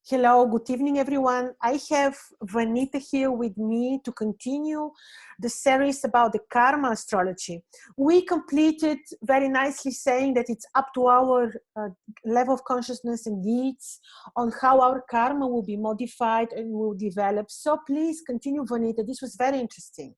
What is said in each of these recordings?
Hello, good evening, everyone. I have Vanita here with me to continue the series about the karma astrology. We completed very nicely saying that it's up to our level of consciousness and needs on how our karma will be modified and will develop. So please continue, Vanita. This was very interesting.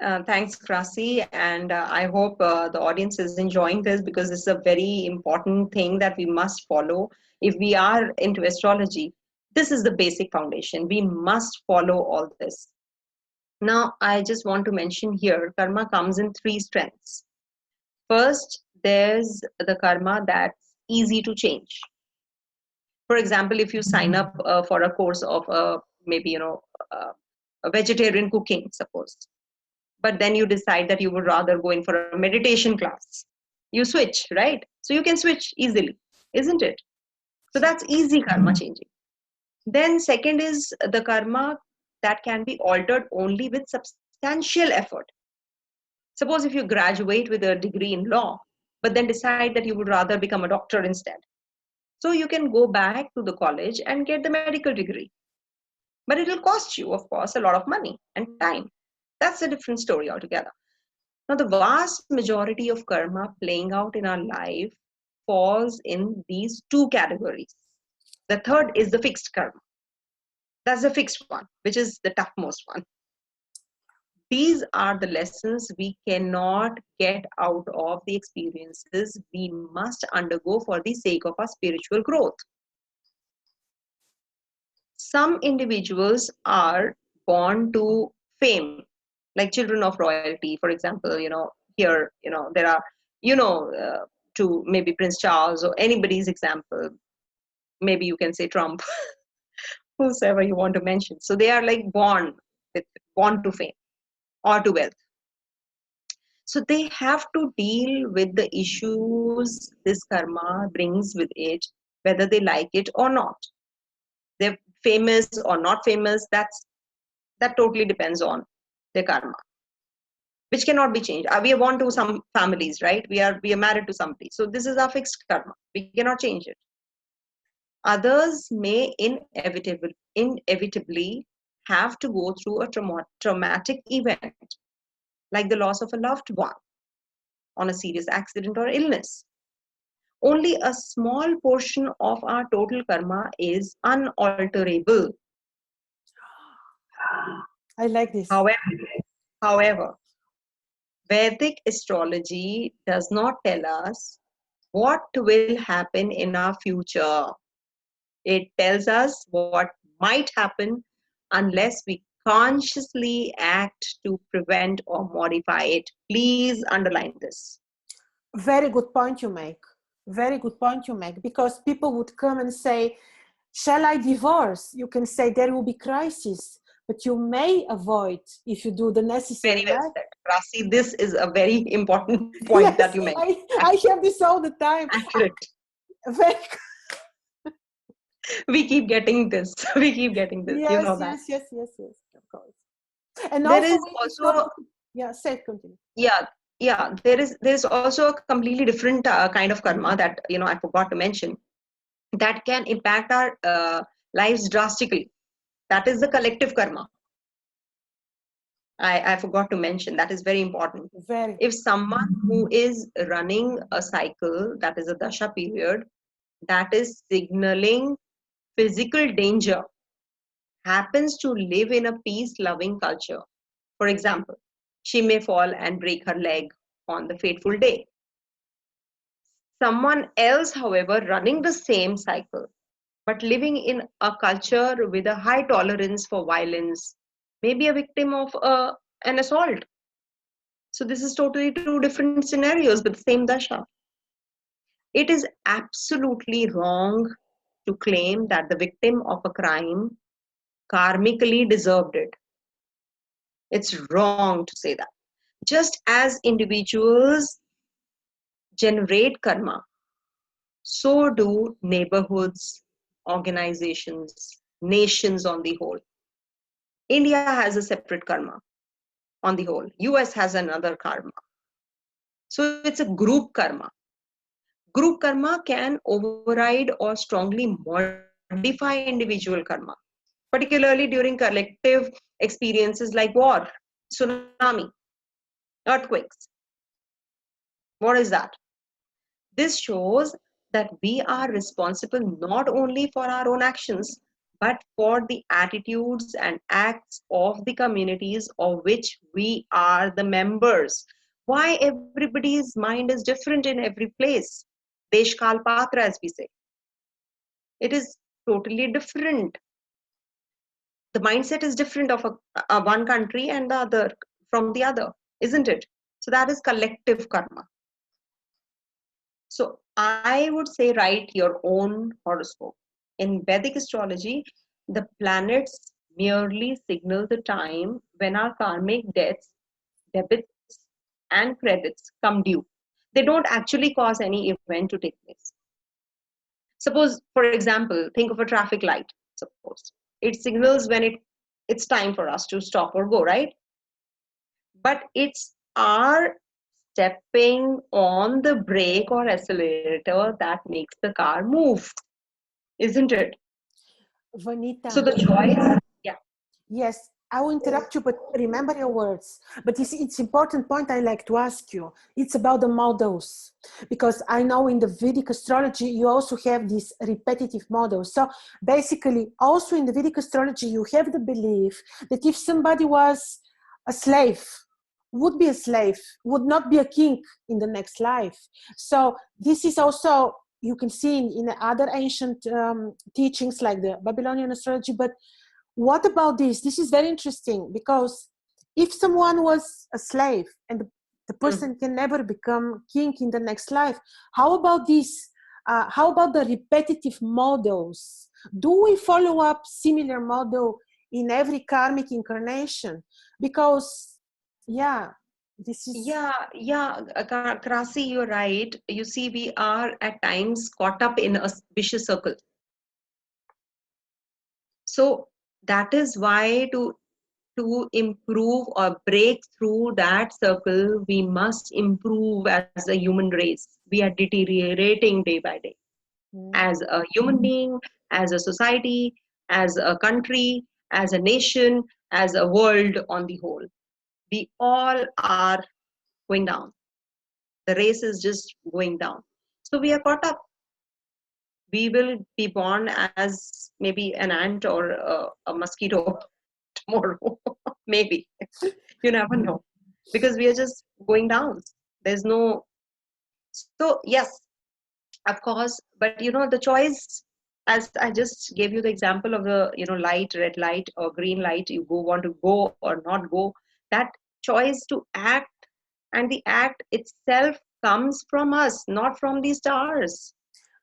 Thanks, Krasi, and I hope the audience is enjoying this because this is a very important thing that we must follow. If we are into astrology, this is the basic foundation. We must follow all this. Now, I just want to mention here, karma comes in three strengths. First, there's the karma that's easy to change. For example, if you sign up for a course of maybe, a vegetarian cooking, suppose. But then you decide that you would rather go in for a meditation class. You switch, right? So you can switch easily, isn't it? So that's easy karma changing. Then second is the karma that can be altered only with substantial effort. Suppose if you graduate with a degree in law, but then decide that you would rather become a doctor instead. So you can go back to the college and get the medical degree. But it will cost you, of course, a lot of money and time. That's a different story altogether. Now, the vast majority of karma playing out in our life falls in these two categories. The third is the fixed karma. That's the fixed one, which is the topmost one. These are the lessons we cannot get out of the experiences we must undergo for the sake of our spiritual growth. Some individuals are born to fame, like children of royalty, for example, here, there are, to maybe Prince Charles or anybody's example, maybe you can say Trump, whosoever you want to mention. So they are like born to fame or to wealth. So they have to deal with the issues this karma brings with it, whether they like it or not. They're famous or not famous, that totally depends on their karma, which cannot be changed. We are born to some families, right? We are married to somebody. So this is our fixed karma. We cannot change it. Others may inevitably have to go through a traumatic event, like the loss of a loved one on a serious accident or illness. Only a small portion of our total karma is unalterable. I like this. However, Vedic astrology does not tell us what will happen in our future. It tells us what might happen unless we consciously act to prevent or modify it. Please underline this. Very good point you make. Very good point you make, because people would come and say, shall I divorce? You can say there will be crisis, but you may avoid if you do the necessary. Very well said, Krasi. This is a very important point that you make. I hear this all the time. Accurate. Very We keep getting this. Yes, you know that. Yes, of course. And there is also continue. Yeah. There's also a completely different kind of karma that I forgot to mention, that can impact our lives drastically. That is the collective karma. I forgot to mention, that is very important. If someone who is running a cycle, that is a dasha period, that is signaling physical danger, happens to live in a peace-loving culture. For example, she may fall and break her leg on the fateful day. Someone else, however, running the same cycle, but living in a culture with a high tolerance for violence, may be a victim of an assault. So this is totally two different scenarios, but the same dasha. It is absolutely wrong to claim that the victim of a crime karmically deserved it. It's wrong to say that. Just as individuals generate karma, so do neighborhoods, organizations, nations on the whole. India has a separate karma on the whole. US has another karma. So it's a group karma. Group karma can override or strongly modify modify individual karma, particularly during collective experiences like war, tsunami, earthquakes. What is that? This shows that we are responsible not only for our own actions, but for the attitudes and acts of the communities of which we are the members. Why everybody's mind is different in every place? Desh Kal Patra, as we say. It is totally different. The mindset is different of a one country and the other from the other, isn't it? So that is collective karma. So I would say write your own horoscope. In Vedic astrology, the planets merely signal the time when our karmic debts, debits, and credits come due. They don't actually cause any event to take place. Suppose, for example, think of a traffic light. Suppose it signals when it's time for us to stop or go, right? But it's our stepping on the brake or accelerator that makes the car move, isn't it? So Vanita, the choice, yeah. yes, I will interrupt you, but remember your words. But it's important point I like to ask you. It's about the models, because I know in the Vedic astrology you also have these repetitive models. So basically, also in the Vedic astrology, you have the belief that if somebody was a slave, would be a slave, would not be a king in the next life. So this is also, you can see in other ancient teachings like the Babylonian astrology. But what about this? This is very interesting, because if someone was a slave and the person can never become king in the next life, how about this? How about the repetitive models? Do we follow up similar model in every karmic incarnation? Because, yeah, this is... Krasi, you're right. You see, we are at times caught up in a vicious circle. So that is why to improve or break through that circle, we must improve as a human race. We are deteriorating day by day as a human being, as a society, as a country, as a nation, as a world on the whole. We all are going down. The race is just going down. So we are caught up. We will be born as maybe an ant or a mosquito tomorrow. Maybe. You never know. Because we are just going down. There's no. So, yes, of course. But, the choice, as I just gave you the example of the, light, red light or green light, you want to go or not go. That choice to act and the act itself comes from us, not from the stars.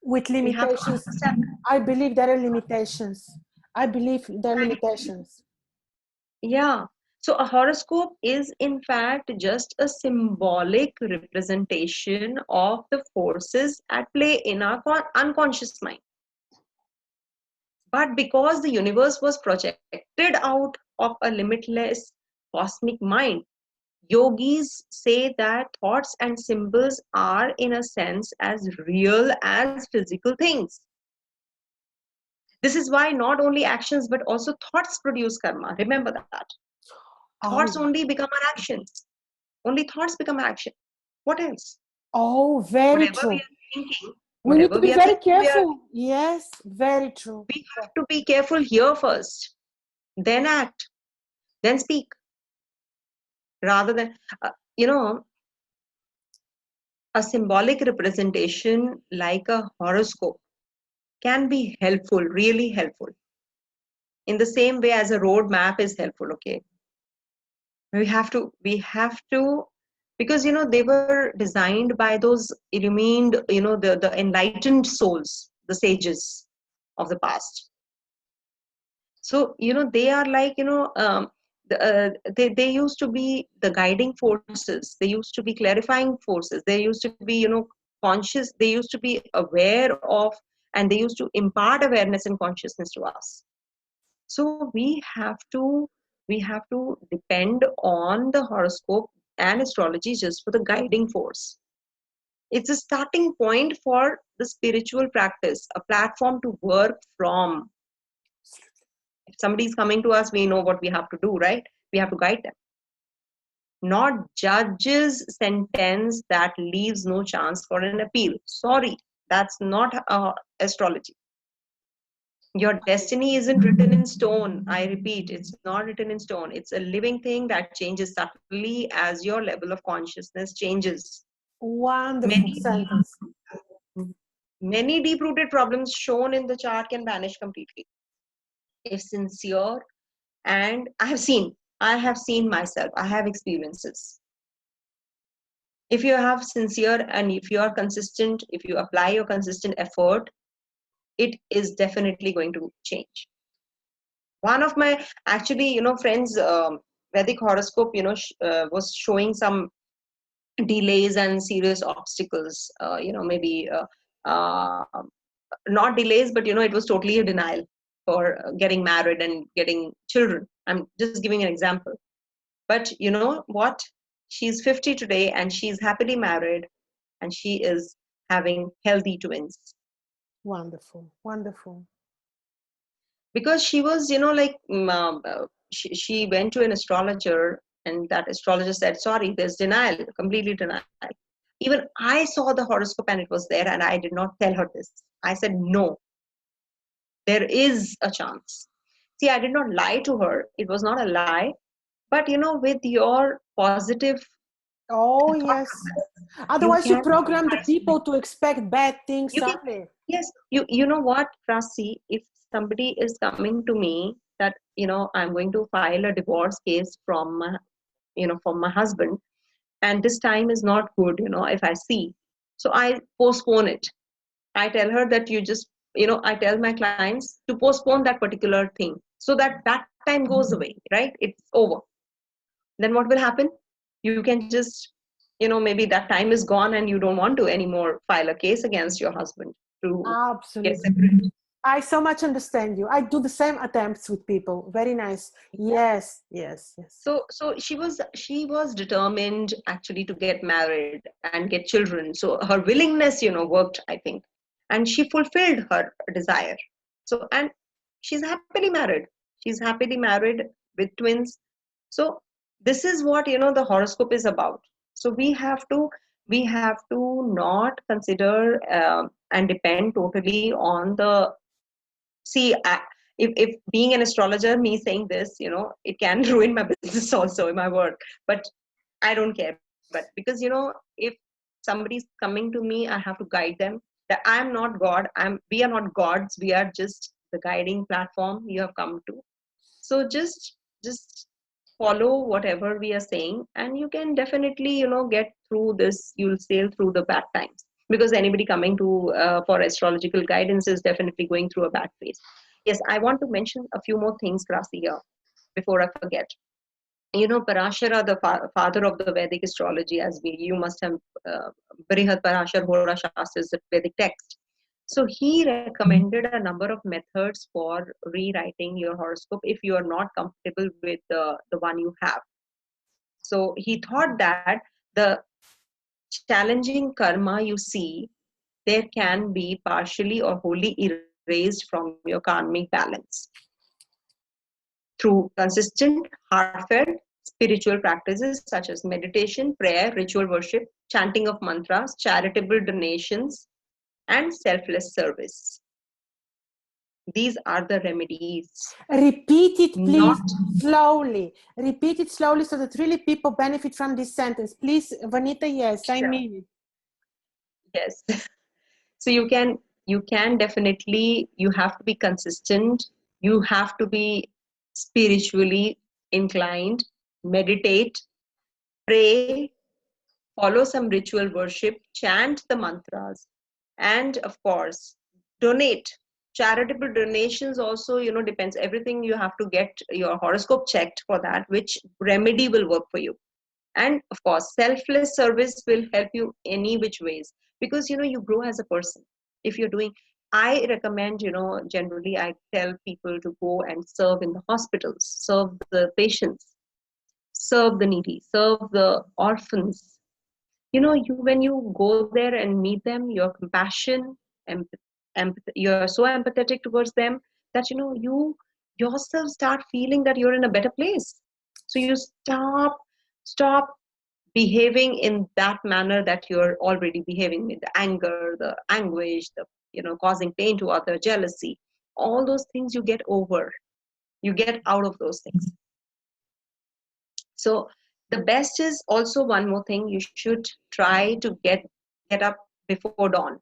with We have to limitations. understand. I believe there are limitations. I believe there are limitations. Yeah. So a horoscope is in fact just a symbolic representation of the forces at play in our unconscious mind. But because the universe was projected out of a limitless cosmic mind, yogis say that thoughts and symbols are in a sense as real as physical things. This is why not only actions but also thoughts produce karma. Remember that. Thoughts Oh, only become our actions. Only thoughts become our action. What else? oh, very Whatever we true. are thinking, We need whatever to be we are very thinking, careful. Yes, very true. we have to be careful here first, then act, then speak, rather than, you know, a symbolic representation like a horoscope can be helpful, really helpful. In the same way as a road map is helpful, okay? We have to, because they were designed by those illumined, the enlightened souls, the sages of the past. So they are like they used to be the guiding forces, they used to be clarifying forces, they used to be conscious, they used to be aware of, and they used to impart awareness and consciousness to us. So we have to depend on the horoscope and astrology just for the guiding force. It's a starting point for the spiritual practice, a platform to work from. If somebody is coming to us, we know what we have to do, right? We have to guide them. Not judge's sentence that leaves no chance for an appeal. Sorry, that's not astrology. Your destiny isn't written in stone. I repeat, it's not written in stone. It's a living thing that changes subtly as your level of consciousness changes. Wonderful Many sentence. many deep-rooted problems shown in the chart can vanish completely if sincere. And I have seen myself, I have experiences. If you have sincere and if you are consistent, if you apply your consistent effort, it is definitely going to change. One of my actually, friends, Vedic horoscope, was showing some delays and serious obstacles. Maybe uh, not delays, but it was totally a denial for getting married and getting children. I'm just giving an example. But you know what? She's 50 today and she's happily married and she is having healthy twins. Wonderful, wonderful. Because she was, she went to an astrologer and that astrologer said, sorry, there's denial, completely denial. Even I saw the horoscope and it was there and I did not tell her this. I said, no, there is a chance. See, I did not lie to her. It was not a lie. But, with your positive Oh, thought yes. process, you Otherwise, you can program the people to expect bad things you can only. yes, you know what, Krasi, if somebody is coming to me that, I'm going to file a divorce case from my husband, and this time is not good, if I see. So I postpone it. I tell her that I tell my clients to postpone that particular thing so that that time goes away, right? It's over. Then what will happen? You can just, maybe that time is gone and you don't want to anymore file a case against your husband to get Absolutely. separate. I so much understand you. I do the same attempts with people. Very nice. Yes, yes, yes. So she was determined actually to get married and get children. So her willingness, worked, I think, and she fulfilled her desire. So, and she's happily married. She's happily married with twins. So this is what, the horoscope is about. So we have to not consider and depend totally on the see. If being an astrologer, me saying this, it can ruin my business also in my work. But I don't care. But because, if somebody's coming to me, I have to guide them. That I'm not God. We are not gods. We are just the guiding platform you have come to. So just follow whatever we are saying, and you can definitely, get through this. You'll sail through the bad times, because anybody coming to for astrological guidance is definitely going through a bad phase. Yes, I want to mention a few more things, Krasi, here before I forget. Parashara, the father of the Vedic astrology, as you must have, Brihad Parashar Hora Shastra is a Vedic text. So he recommended a number of methods for rewriting your horoscope if you are not comfortable with the one you have. So he thought that the challenging karma you see, there can be partially or wholly erased from your karmic balance through consistent, heartfelt spiritual practices such as meditation, prayer, ritual worship, chanting of mantras, charitable donations, and selfless service. These are the remedies. Repeat it, please, Not slowly. Repeat it slowly so that really people benefit from this sentence. Please, Vanita, yes, I sure. mean it. Yes. So you can definitely, you have to be consistent. You have to be spiritually inclined, meditate, pray, follow some ritual worship, chant the mantras, and of course, donate. Charitable donations also, depends. Everything you have to get your horoscope checked for that, which remedy will work for you. And of course, selfless service will help you any which ways, because you grow as a person. If you're doing, I recommend, generally I tell people to go and serve in the hospitals, serve the patients, serve the needy, serve the orphans, when you go there and meet them, your compassion, you're so empathetic towards them that you yourself start feeling that you're in a better place. So you stop behaving in that manner that you're already behaving, with the anger, the anguish, the causing pain to other, jealousy, all those things you get over, you get out of those things. So the best is also one more thing, you should try to get up before dawn.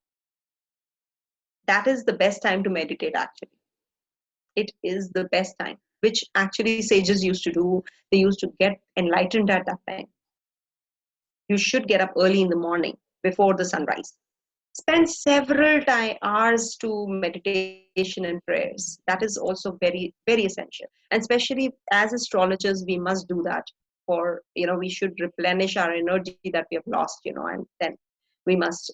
That is the best time to meditate, actually. It is the best time, which actually sages used to do. They used to get enlightened at that time. You should get up early in the morning before the sunrise. Spend several hours to meditation and prayers. That is also very, very essential. And especially as astrologers, we must do that for, we should replenish our energy that we have lost, and then we must,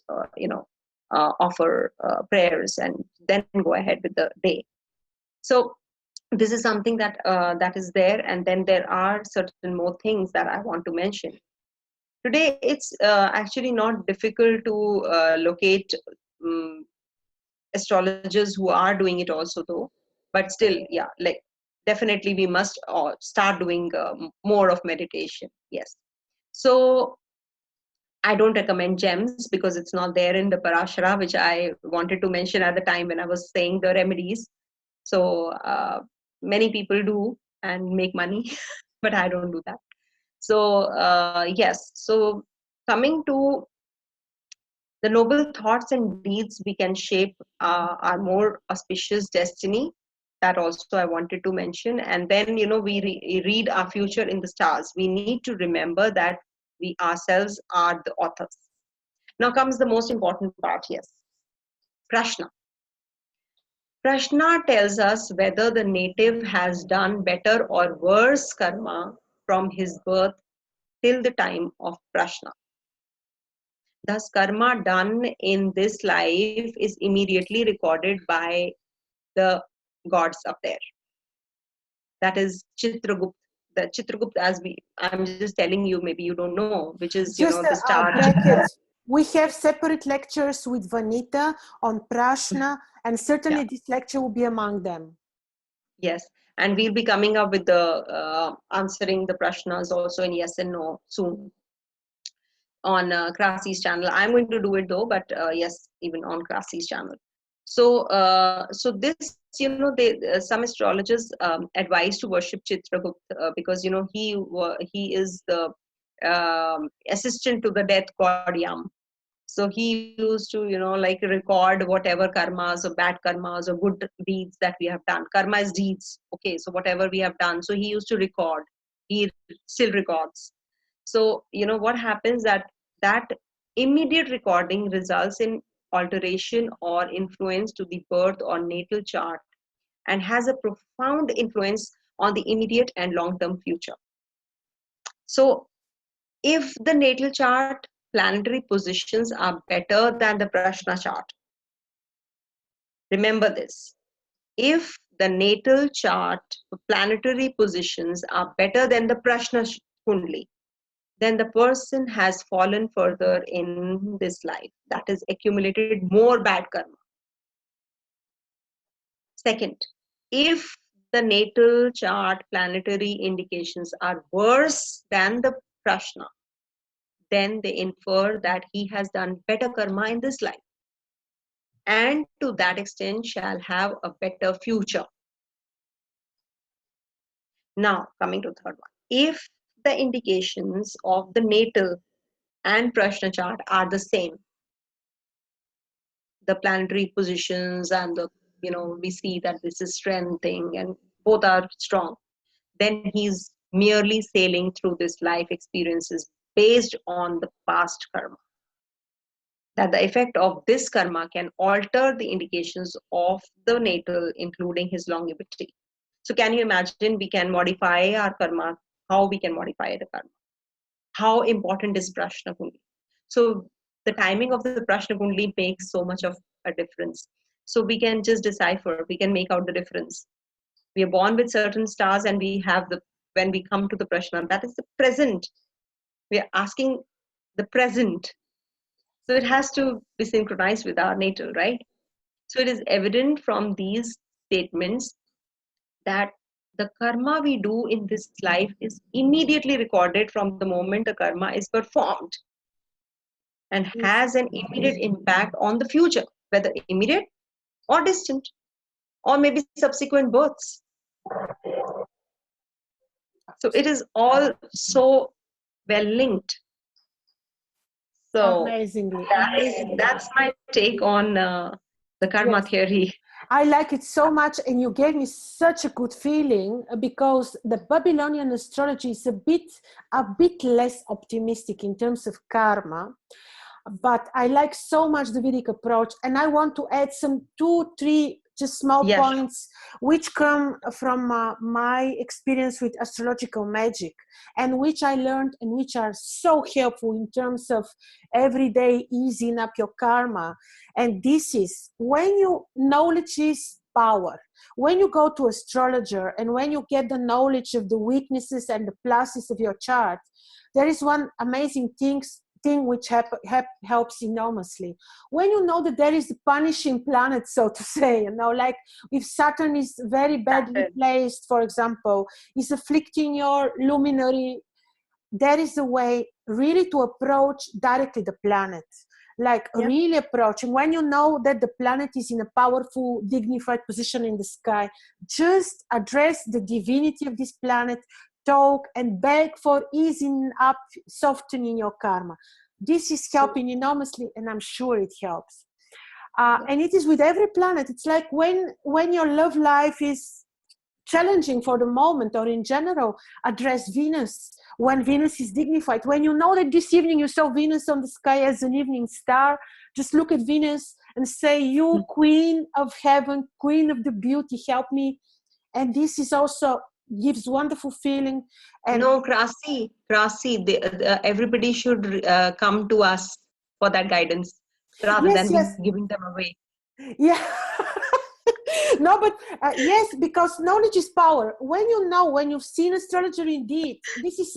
offer prayers and then go ahead with the day. So this is something that is there. And then there are certain more things that I want to mention. Today, it's actually not difficult to locate um, astrologers who are doing it also, though. But still, yeah, like definitely we must start doing more of meditation. Yes. So I don't recommend gems because it's not there in the Parashara, which I wanted to mention at the time when I was saying the remedies. So many people do and make money, but I don't do that. So yes, so coming to the noble thoughts and deeds we can shape our more auspicious destiny. That also I wanted to mention. And then, we read our future in the stars. We need to remember that we ourselves are the authors. Now comes the most important part, yes. Prashna. Prashna tells us whether the native has done better or worse karma from his birth till the time of Prashna. Thus, karma done in this life is immediately recorded by the gods up there. That is Chitragupt. The Chitragupt, I'm just telling you, maybe you don't know, which is, Just the a star. bracket. We have separate lectures with Vanita on Prashna, and certainly this lecture will be among them. Yes, and we'll be coming up with the answering the prashnas also in yes and no soon on Krasi's channel. I'm going to do it though, but yes, even on Krasi's channel. So, so this, some astrologers advise to worship Chitragupt because he is the assistant to the death god Yam. So he used to, like record whatever karmas or bad karmas or good deeds that we have done. Karma is deeds. Okay, so whatever we have done. So he used to record. He still records. So, what happens that immediate recording results in alteration or influence to the birth or natal chart and has a profound influence on the immediate and long-term future. So if the natal chart planetary positions are better than the Prashna chart, remember this. If the natal chart planetary positions are better than the Prashna Kundli, then the person has fallen further in this life. That is accumulated more bad karma. Second, if the natal chart planetary indications are worse than the Prashna, then they infer that he has done better karma in this life, and to that extent shall have a better future. Now, coming to the third one. If the indications of the natal and Prashna chart are the same, the planetary positions and we see that this is strengthening and both are strong, then he's merely sailing through this life experiences based on the past karma. That the effect of this karma can alter the indications of the natal, including his longevity. So can you imagine we can modify our karma, how we can modify the karma? How important is Prashna Kundli? So the timing of the Prashna Kundli makes so much of a difference. So we can just decipher, we can make out the difference. We are born with certain stars and we have when we come to the Prashna, that is the present. We are asking the present. So it has to be synchronized with our natal, right? So it is evident from these statements that the karma we do in this life is immediately recorded from the moment the karma is performed and has an immediate impact on the future, whether immediate or distant, or maybe subsequent births. So it is all so well linked. So Amazingly, that's my take on the karma yes. theory. I like it so much, and you gave me such a good feeling because the Babylonian astrology is a bit less optimistic in terms of karma. But I like so much the Vedic approach, and I want to add some 2, 3 just small Yes. points which come from my experience with astrological magic, and which I learned and which are so helpful in terms of everyday easing up your karma. And this is when you knowledge is power. When you go to astrologer and when you get the knowledge of the weaknesses and the pluses of your chart, there is one amazing thing which helps enormously. When you know that there is a punishing planet, so to say, like if Saturn is very badly placed, for example, is afflicting your luminary, there is a way really to approach directly the planet, like really approaching. When you know that the planet is in a powerful, dignified position in the sky, just address the divinity of this planet, talk and beg for easing up, softening your karma. This is helping enormously, and I'm sure it helps. And it is with every planet. It's like when your love life is challenging for the moment, or in general, address Venus when Venus is dignified. When you know that this evening you saw Venus on the sky as an evening star, just look at Venus and say, you queen of heaven, queen of the beauty, help me. And this is also gives wonderful feeling. And no, Krasi, everybody should come to us for that guidance rather than yes, giving them away. yeah. No, but yes, because knowledge is power. When you know, when you've seen astrologer indeed, this is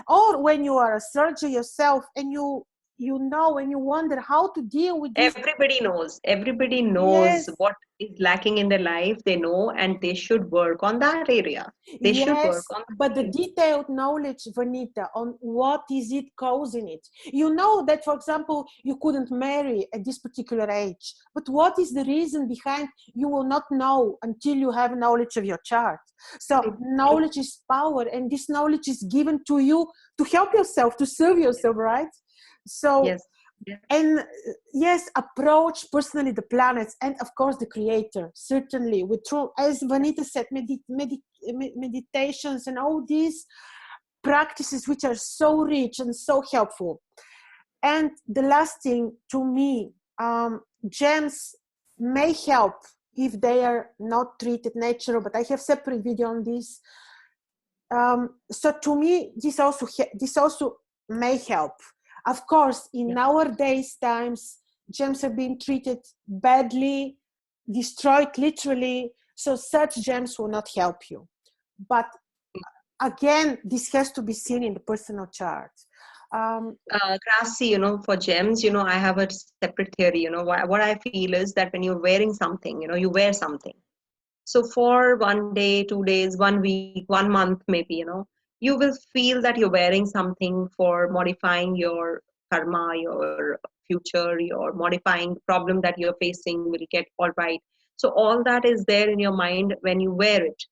or when you are astrologer yourself and you know and you wonder how to deal with this. Everybody knows Yes, what is lacking in their life. They know, and they should work on that area. They should work yes, on but the that. detailed knowledge, Vanita, on what is it causing it. You know that, for example, you couldn't marry at this particular age, but what is the reason behind, you will not know until you have knowledge of your chart. So knowledge is power, and this knowledge is given to you to help yourself, to serve yourself, right? So Yes. and yes, approach personally the planets, and of course the creator, certainly with through, as Vanita said, meditations and all these practices which are so rich and so helpful. And the last thing, to me, gems may help if they are not treated natural, but I have separate video on this. So to me, this also may help. Of course, in nowadays times, gems are being treated badly, destroyed literally, so such gems will not help you. But again, this has to be seen in the personal chart. Krasi, for gems, I have a separate theory. What I feel is that when you're wearing something, you wear something. So for 1 day, 2 days, 1 week, 1 month, maybe, you will feel that you're wearing something for modifying your karma, your future, your modifying the problem that you're facing will get all right. So all that is there in your mind when you wear it.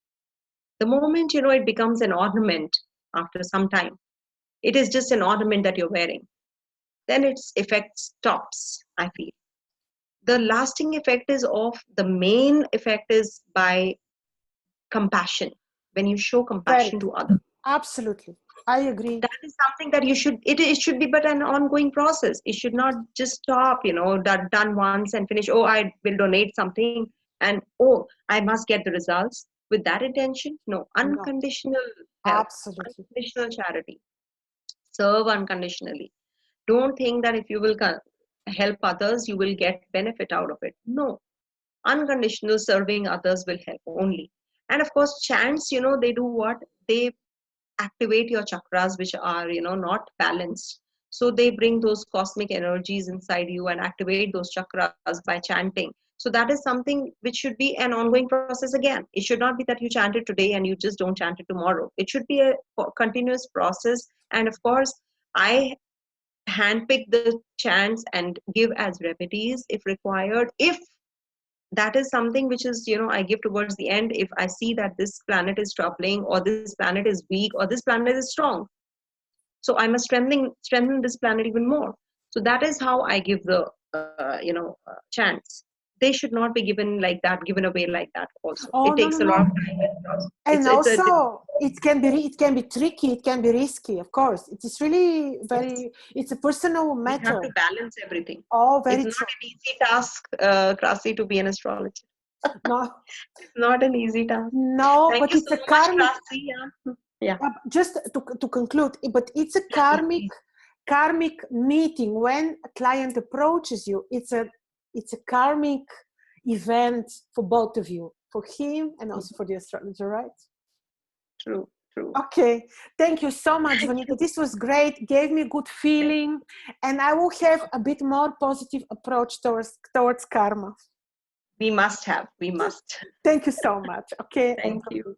The moment, it becomes an ornament after some time. It is just an ornament that you're wearing. Then its effect stops, I feel. The lasting effect is the main effect is by compassion. When you show Very compassion to true. others, Absolutely. I agree. that is something that it should be but an ongoing process. It should not just stop, that done once and finish. Oh, I will donate something and oh, I must get the results with that intention. No, No, unconditional help, absolutely. unconditional charity, serve unconditionally. Don't think that if you will help others you will get benefit out of it. No, unconditional serving others will help only. And of course chants, they do what? They activate your chakras which are not balanced. So they bring those cosmic energies inside you and activate those chakras by chanting. So that is something which should be an ongoing process again. It should not be that you chant it today and you just don't chant it tomorrow. It should be a continuous process. And of course, I handpick the chants and give as remedies if required. If that is something which is, I give towards the end, if I see that this planet is troubling, or this planet is weak, or this planet is strong, so I must strengthen this planet even more. So that is how I give the chants. They should not be given away like that. Also, Oh, it no, takes no, a lot of no. time. And It's a also it can be tricky, it can be risky, of course. It is really yes. it's a personal We have matter. to balance everything. Oh, It's very not true. an easy task, Krasi, to be an astrologer. No, It's not an easy task. no, Thank but you it's so a much, karmic. Krasi. Yeah. Yeah. Just to conclude, but it's a Yeah, please. karmic meeting. When a client approaches you, it's a karmic event for both of you, for him and also for the astrologer, right? True. True. Okay, thank you so much, Thank Vanita. you. This was great, gave me a good feeling, and I will have a bit more positive approach towards karma. We must have. We must. Thank you so much. Okay, and Thank you.